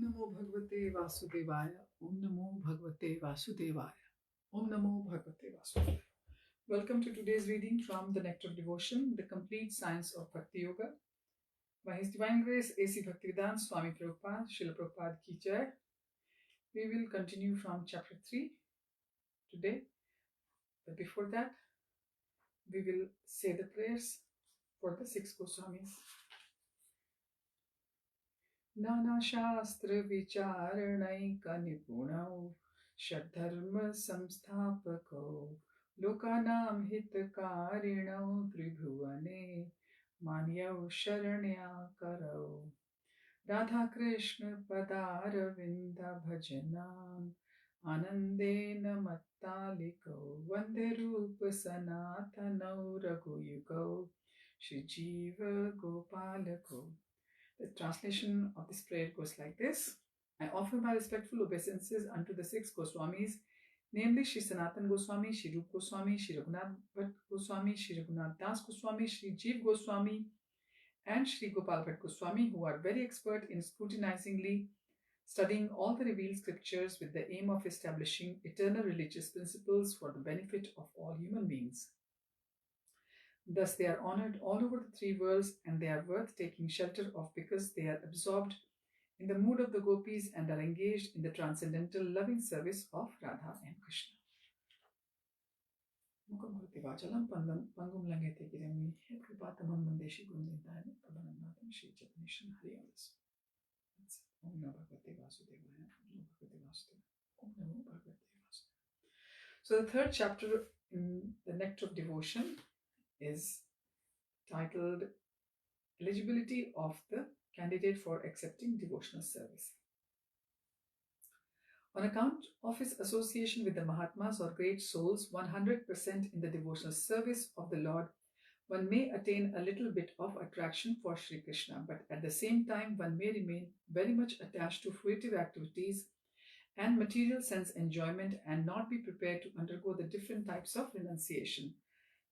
Namo Bhagavate Vasudevaya. Om Namo Bhagavate Vasudevaya. Om Namo Bhagavate Vasudevaya. Welcome to today's reading from the Nectar of Devotion, the complete science of Bhakti-yoga. By His Divine Grace, A.C. Bhaktivedanta Swami Prabhupada, Srila Prabhupada Ki Jai. We will continue from chapter 3 today. But before that, we will say the prayers for the 6 Goswāmīs. Nana Shastra Vicharanaika Nipunau Shadharma Samsthapako Lokanam Hitakarinau Tribhuvane Manyau Sharanya Karau Radha Krishna Padaravinda Bhajanam Anandena Mattaliko Vande Rūpa Sanatanau Raghuyugo Shri Jiva Gopalako. The translation of this prayer goes like this. I offer my respectful obeisances unto the 6 Goswāmīs, namely Shri Sanatan Goswami, Shri Rūpa Goswami, Shri Raghunath Bhatt Goswami, Shri Raghunath Das Goswami, Shri Jiva Goswami, and Shri Gopal Bhatt Goswami, who are very expert in scrutinizingly studying all the revealed scriptures with the aim of establishing eternal religious principles for the benefit of all human beings. Thus they are honored all over the 3 worlds, and they are worth taking shelter of because they are absorbed in the mood of the gopis and are engaged in the transcendental loving service of Radha and Krishna. So the 3rd chapter in the Nectar of Devotion is titled Eligibility of the Candidate for Accepting Devotional Service. On account of his association with the Mahatmas or great souls 100% in the devotional service of the Lord, one may attain a little bit of attraction for Sri Krishna, but at the same time one may remain very much attached to fruitive activities and material sense enjoyment and not be prepared to undergo the different types of renunciation.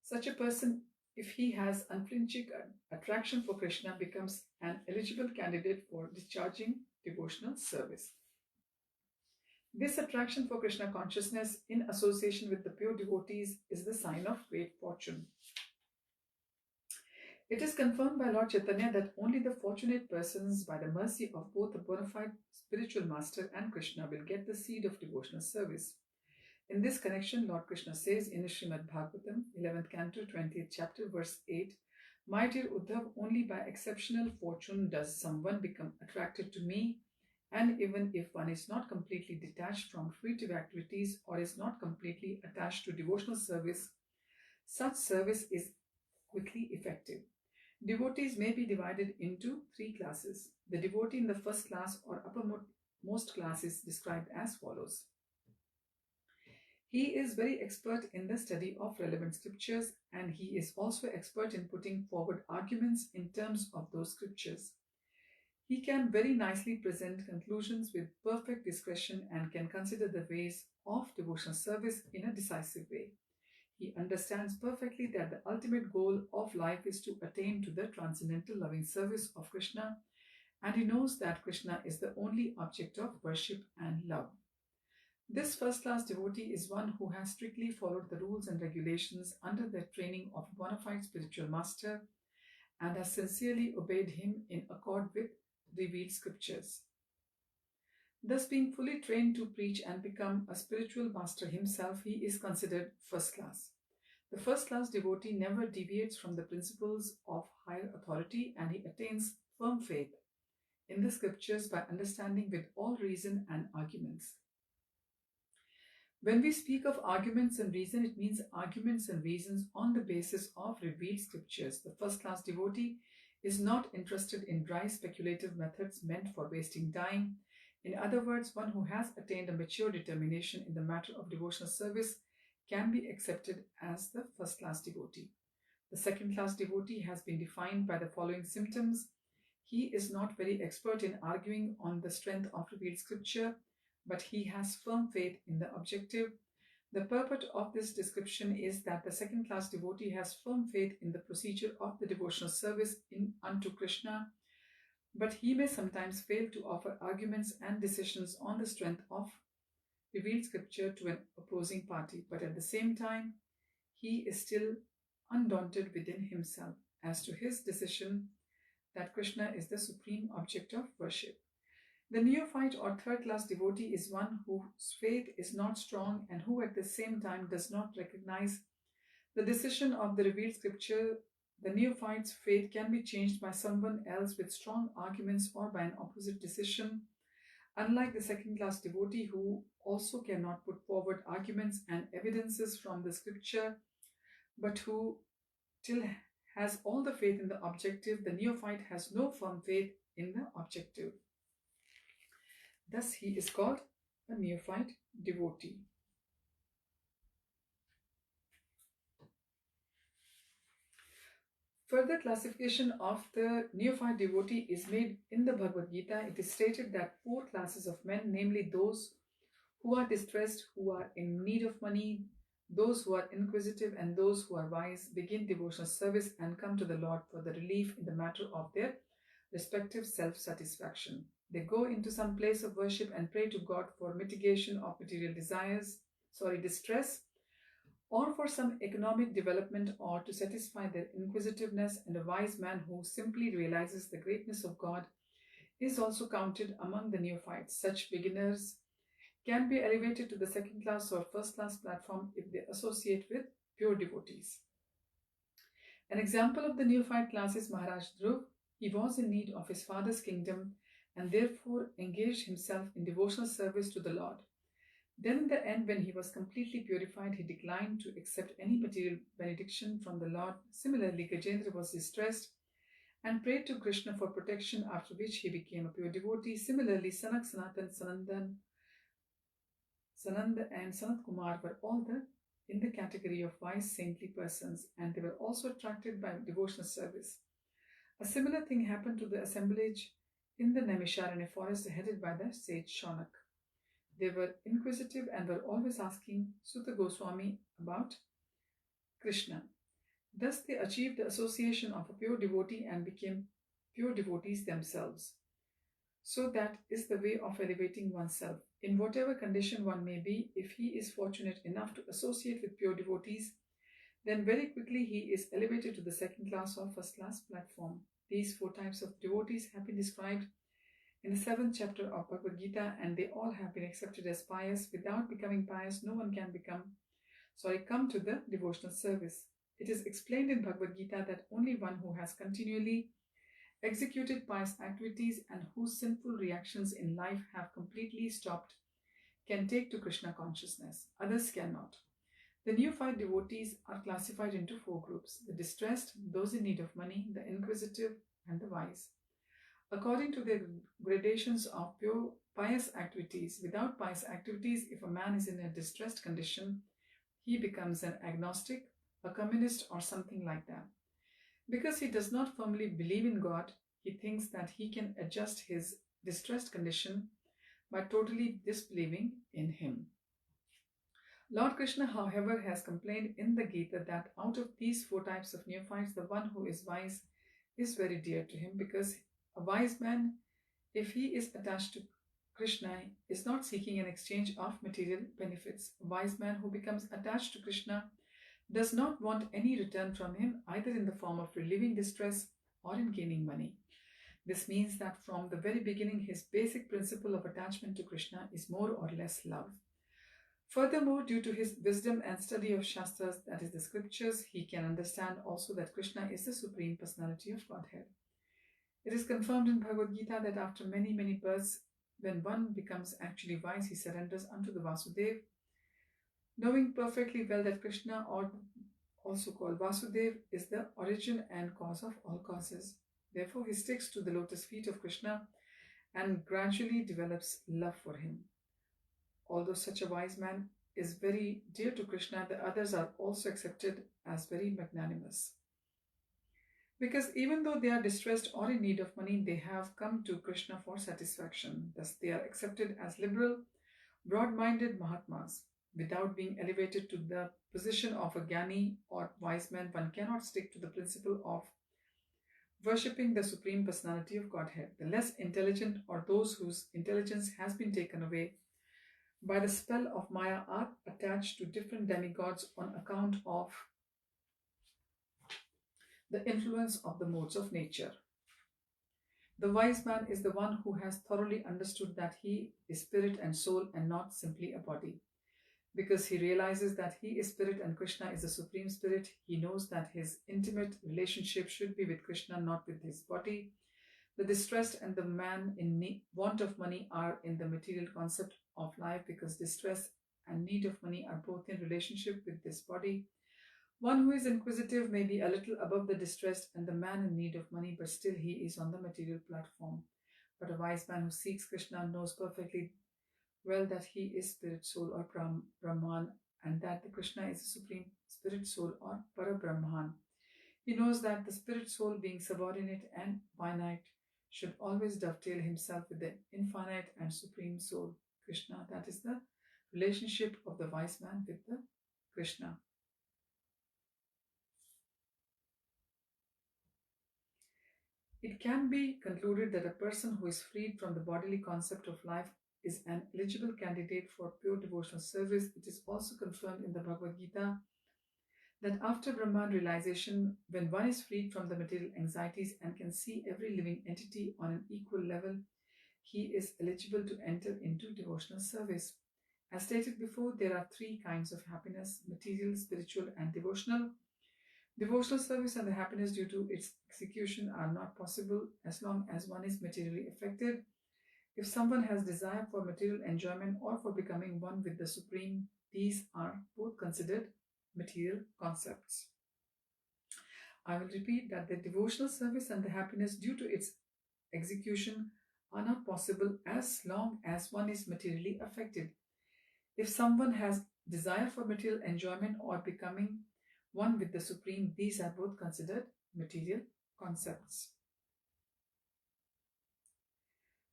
Such a person, if he has unflinching attraction for Krishna, becomes an eligible candidate for discharging devotional service. This attraction for Krishna consciousness in association with the pure devotees is the sign of great fortune. It is confirmed by Lord Chaitanya that only the fortunate persons, by the mercy of both the bona fide spiritual master and Krishna, will get the seed of devotional service. In this connection, Lord Krishna says in Srimad Bhagavatam, 11th canto, 20th chapter, verse 8, My dear Uddhav, only by exceptional fortune does someone become attracted to me, and even if one is not completely detached from fruitive activities or is not completely attached to devotional service, such service is quickly effective. Devotees may be divided into 3 classes. The devotee in the first class or uppermost class is described as follows. He is very expert in the study of relevant scriptures, and he is also expert in putting forward arguments in terms of those scriptures. He can very nicely present conclusions with perfect discretion and can consider the ways of devotional service in a decisive way. He understands perfectly that the ultimate goal of life is to attain to the transcendental loving service of Krishna, and he knows that Krishna is the only object of worship and love. This first-class devotee is one who has strictly followed the rules and regulations under the training of a bona fide spiritual master and has sincerely obeyed him in accord with revealed scriptures. Thus, being fully trained to preach and become a spiritual master himself, he is considered first class. The first-class devotee never deviates from the principles of higher authority, and he attains firm faith in the scriptures by understanding with all reason and arguments. When we speak of arguments and reason, it means arguments and reasons on the basis of revealed scriptures. The first-class devotee is not interested in dry speculative methods meant for wasting time. In other words, one who has attained a mature determination in the matter of devotional service can be accepted as the first-class devotee. The second-class devotee has been defined by the following symptoms. He is not very expert in arguing on the strength of revealed scripture, but he has firm faith in the objective. The purport of this description is that the second-class devotee has firm faith in the procedure of the devotional service unto Krishna, but he may sometimes fail to offer arguments and decisions on the strength of revealed scripture to an opposing party, but at the same time, he is still undaunted within himself as to his decision that Krishna is the supreme object of worship. The neophyte or third-class devotee is one whose faith is not strong and who at the same time does not recognize the decision of the revealed scripture. The neophyte's faith can be changed by someone else with strong arguments or by an opposite decision, unlike the second-class devotee who also cannot put forward arguments and evidences from the scripture, but who still has all the faith in the objective. The neophyte has no firm faith in the objective. Thus, he is called a neophyte devotee. Further classification of the neophyte devotee is made in the Bhagavad-Gita. It is stated that 4 classes of men, namely those who are distressed, who are in need of money, those who are inquisitive, and those who are wise, begin devotional service and come to the Lord for the relief in the matter of their respective self-satisfaction. They go into some place of worship and pray to God for mitigation of material distress, or for some economic development, or to satisfy their inquisitiveness. And a wise man who simply realizes the greatness of God is also counted among the neophytes. Such beginners can be elevated to the second class or first class platform if they associate with pure devotees. An example of the neophyte class is Maharaj Dhruv. He was in need of his father's kingdom and therefore engaged himself in devotional service to the Lord. Then in the end, when he was completely purified, he declined to accept any material benediction from the Lord. Similarly, Gajendra was distressed and prayed to Krishna for protection, after which he became a pure devotee. Similarly, Sanak, Sanatan, Sananda and Sanat Kumar were all in the category of wise, saintly persons, and they were also attracted by devotional service. A similar thing happened to the assemblage in the Naimisharanya forest headed by the sage Shaunak. They were inquisitive and were always asking Sutta Gosvāmī about Krishna. Thus they achieved the association of a pure devotee and became pure devotees themselves. So that is the way of elevating oneself. In whatever condition one may be, if he is fortunate enough to associate with pure devotees, then very quickly he is elevated to the second class or first class platform. These 4 types of devotees have been described in the 7th chapter of Bhagavad-Gita, and they all have been accepted as pious. Without becoming pious, no one can come to the devotional service. It is explained in Bhagavad-Gita that only one who has continually executed pious activities and whose sinful reactions in life have completely stopped can take to Krishna consciousness. Others cannot. The neophyte devotees are classified into 4 groups: the distressed, those in need of money, the inquisitive, and the wise. According to the gradations of pure pious activities, without pious activities, if a man is in a distressed condition, he becomes an agnostic, a communist, or something like that. Because he does not firmly believe in God, he thinks that he can adjust his distressed condition by totally disbelieving in him. Lord Krishna, however, has complained in the Gita that out of these 4 types of neophytes, the one who is wise is very dear to him, because a wise man, if he is attached to Krishna, is not seeking an exchange of material benefits. A wise man who becomes attached to Krishna does not want any return from him, either in the form of relieving distress or in gaining money. This means that from the very beginning, his basic principle of attachment to Krishna is more or less love. Furthermore, due to his wisdom and study of Shastras, that is the scriptures, he can understand also that Krishna is the Supreme Personality of Godhead. It is confirmed in Bhagavad-Gita that after many, many births, when one becomes actually wise, he surrenders unto the Vasudev, knowing perfectly well that Krishna, or also called Vasudev, is the origin and cause of all causes. Therefore, he sticks to the lotus feet of Krishna and gradually develops love for him. Although such a wise man is very dear to Krishna, the others are also accepted as very magnanimous. Because even though they are distressed or in need of money, they have come to Krishna for satisfaction. Thus, they are accepted as liberal, broad-minded Mahatmas. Without being elevated to the position of a Gyani or wise man, one cannot stick to the principle of worshipping the Supreme Personality of Godhead. The less intelligent, or those whose intelligence has been taken away by the spell of Maya, are attached to different demigods on account of the influence of the modes of nature. The wise man is the one who has thoroughly understood that he is spirit and soul and not simply a body. Because he realizes that he is spirit and Krishna is the supreme spirit, he knows that his intimate relationship should be with Krishna, not with his body. The distressed and the man in want of money are in the material concept of life because distress and need of money are both in relationship with this body. One who is inquisitive may be a little above the distressed and the man in need of money, but still he is on the material platform. But a wise man who seeks Krishna knows perfectly well that he is spirit, soul, or Brahman, and that the Krishna is the supreme spirit, soul, or Parabrahman. He knows that the spirit soul, being subordinate and finite, should always dovetail himself with the infinite and supreme soul, Krishna. That is the relationship of the wise man with the Krishna. It can be concluded that a person who is freed from the bodily concept of life is an eligible candidate for pure devotional service. It is also confirmed in the Bhagavad-Gita that after Brahman realization, when one is freed from the material anxieties and can see every living entity on an equal level, he is eligible to enter into devotional service. As stated before, there are three kinds of happiness: material, spiritual, and devotional. Devotional service and the happiness due to its execution are not possible as long as one is materially affected. If someone has desire for material enjoyment or for becoming one with the Supreme, these are both considered material concepts. I will repeat that the devotional service and the happiness due to its execution are not possible as long as one is materially affected. If someone has desire for material enjoyment or becoming one with the Supreme, these are both considered material concepts.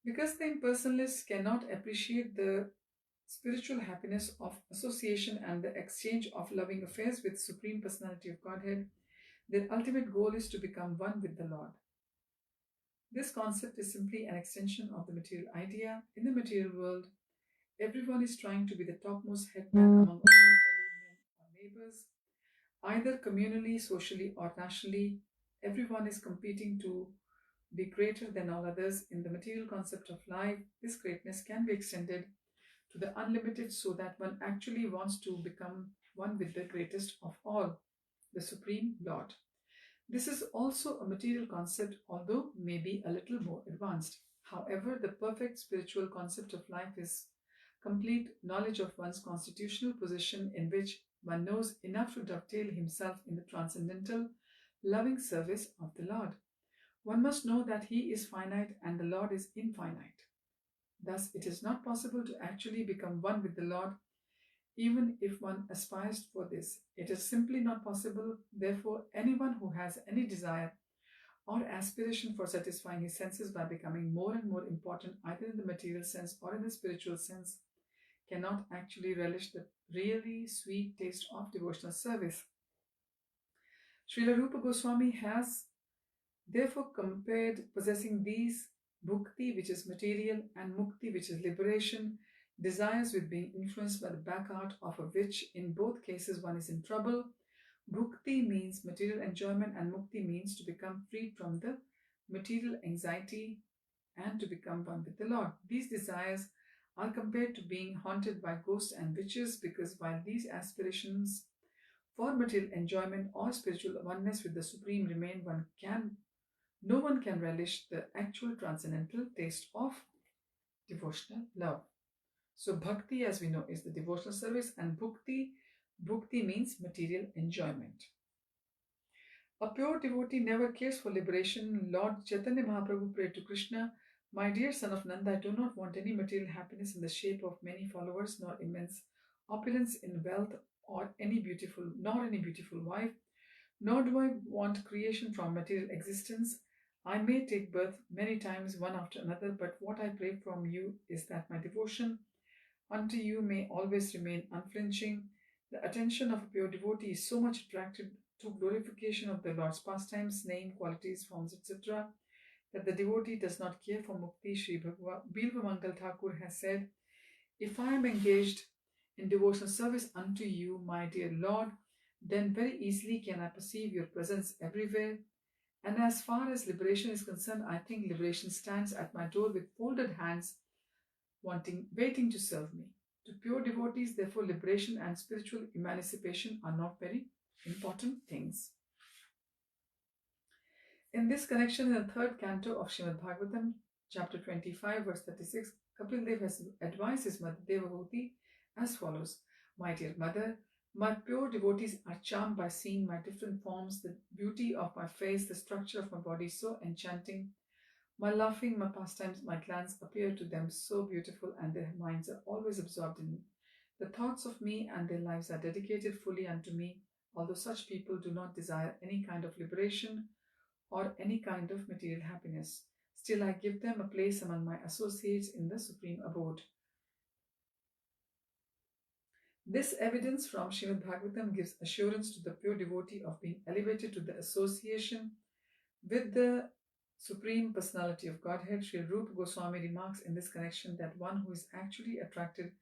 Because the impersonalists cannot appreciate the spiritual happiness of association and the exchange of loving affairs with Supreme Personality of Godhead, their ultimate goal is to become one with the Lord. This concept is simply an extension of the material idea. In the material world, everyone is trying to be the topmost headman among all his fellow men or neighbors, either communally, socially, or nationally. Everyone is competing to be greater than all others. In the material concept of life, this greatness can be extended to the unlimited so that one actually wants to become one with the greatest of all, the Supreme Lord. This is also a material concept, although maybe a little more advanced. However, the perfect spiritual concept of life is complete knowledge of one's constitutional position, in which one knows enough to dovetail himself in the transcendental, loving service of the Lord. One must know that he is finite and the Lord is infinite. Thus, it is not possible to actually become one with the Lord, even if one aspires for this. It is simply not possible. Therefore, anyone who has any desire or aspiration for satisfying his senses by becoming more and more important, either in the material sense or in the spiritual sense, cannot actually relish the really sweet taste of devotional service. Srila Rūpa Gosvāmī has therefore compared possessing these bhukti, which is material, and mukti, which is liberation, desires with being influenced by the back art of a witch. In both cases, one is in trouble. Bhukti means material enjoyment, and mukti means to become freed from the material anxiety and to become one with the Lord. These desires are compared to being haunted by ghosts and witches, because while these aspirations for material enjoyment or spiritual oneness with the Supreme remain, no one can relish the actual transcendental taste of devotional love. So bhakti, as we know, is the devotional service, and bhukti means material enjoyment. A pure devotee never cares for liberation. Lord Chaitanya Mahaprabhu prayed to Krishna, "My dear son of Nanda, I do not want any material happiness in the shape of many followers, nor immense opulence in wealth, or any beautiful wife, nor do I want creation from material existence. I may take birth many times, one after another, but what I pray from you is that my devotion unto you may always remain unflinching." The attention of a pure devotee is so much attracted to glorification of the Lord's pastimes, name, qualities, forms, etc., that the devotee does not care for mukti. Sri Bilva Mangal Thakur has said, "If I am engaged in devotional service unto you, my dear Lord, then very easily can I perceive your presence everywhere. And as far as liberation is concerned, I think liberation stands at my door with folded hands, waiting to serve me. To pure devotees, therefore, liberation and spiritual emancipation are not very important things." In this connection, in the third canto of Srimad Bhagavatam, chapter 25, verse 36, Kapil Dev has advised his mother Devavati as follows: "My dear mother, my pure devotees are charmed by seeing my different forms, the beauty of my face, the structure of my body so enchanting. My laughing, my pastimes, my glance appear to them so beautiful, and their minds are always absorbed in me. The thoughts of me and their lives are dedicated fully unto me. Although such people do not desire any kind of liberation or any kind of material happiness, still I give them a place among my associates in the supreme abode." This evidence from Srimad Bhagavatam gives assurance to the pure devotee of being elevated to the association with the Supreme Personality of Godhead. Sri Rūpa Gosvāmī remarks in this connection that one who is actually attracted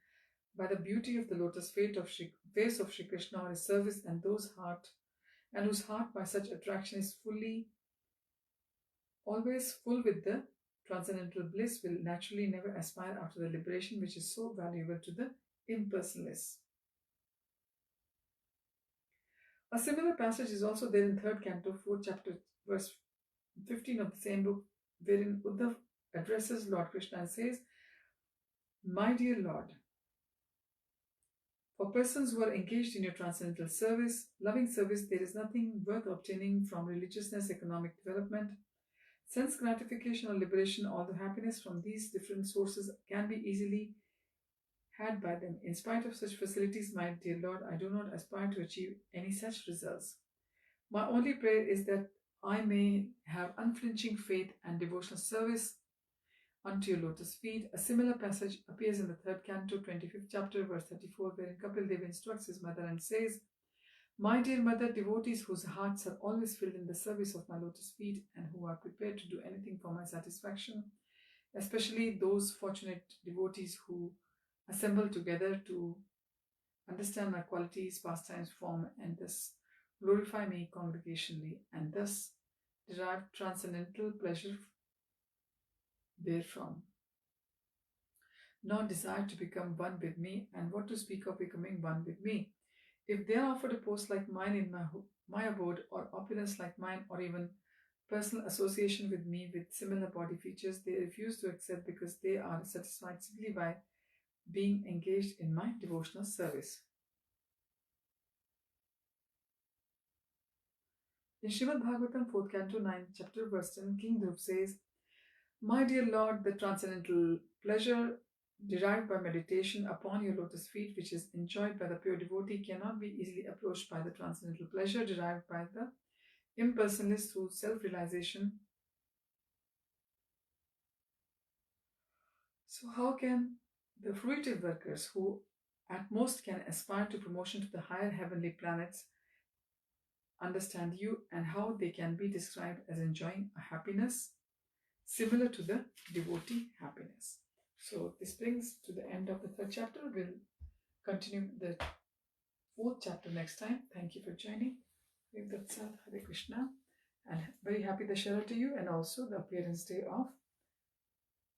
by the beauty of the lotus face of Sri Krishna or his service, and whose heart by such attraction is always full with the transcendental bliss, will naturally never aspire after the liberation which is so valuable to the impersonalists. A similar passage is also there in 3rd canto, 4th chapter, verse 15 of the same book, wherein Uddhav addresses Lord Krishna and says, "My dear Lord, for persons who are engaged in your transcendental service, loving service, there is nothing worth obtaining from religiousness, economic development, sense gratification, or liberation. All the happiness from these different sources can be easily had by them. In spite of such facilities, my dear Lord, I do not aspire to achieve any such results. My only prayer is that I may have unflinching faith and devotional service unto your lotus feet." A similar passage appears in the 3rd canto, 25th chapter, verse 34, wherein Kapil Dev instructs his mother and says, "My dear mother, devotees whose hearts are always filled in the service of my lotus feet and who are prepared to do anything for my satisfaction, especially those fortunate devotees who assemble together to understand my qualities, pastimes, form, and thus glorify me congregationally, and thus derive transcendental pleasure therefrom, nor desire to become one with me, and what to speak of becoming one with me. If they are offered a post like mine in my abode, or opulence like mine, or even personal association with me with similar body features, they refuse to accept because they are satisfied simply by being engaged in my devotional service." In Srimad Bhagavatam, 4th canto, 9th chapter, verse 10, King Dhruv says, "My dear Lord, the transcendental pleasure derived by meditation upon your lotus feet, which is enjoyed by the pure devotee, cannot be easily approached by the transcendental pleasure derived by the impersonalist through self-realization. So how can the fruitive workers, who at most can aspire to promotion to the higher heavenly planets, understand you, and how they can be described as enjoying a happiness similar to the devotee happiness?" So this brings to the end of the 3rd chapter. We'll continue the 4th chapter next time. Thank you for joining. That's Hare Krishna, and very happy Dashara to you, and also the appearance day of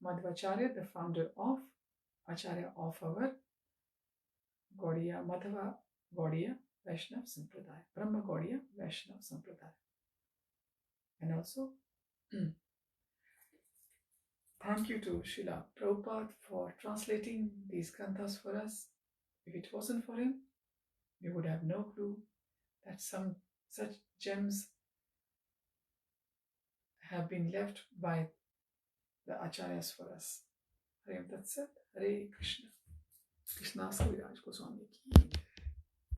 Madhvacharya, the founder of Acharya of our Gaudiya, Madhava Gaudiya Vaishnava Sampradaya, Brahma Gaudiya Vaishnava Sampradaya. And also thank you to Srila Prabhupada for translating these granthas for us. If it wasn't for him, we would have no clue that some such gems have been left by the Acharyas for us. Hare Tatsat, Hare Krishna. Krishna Kaviraj Goswami ki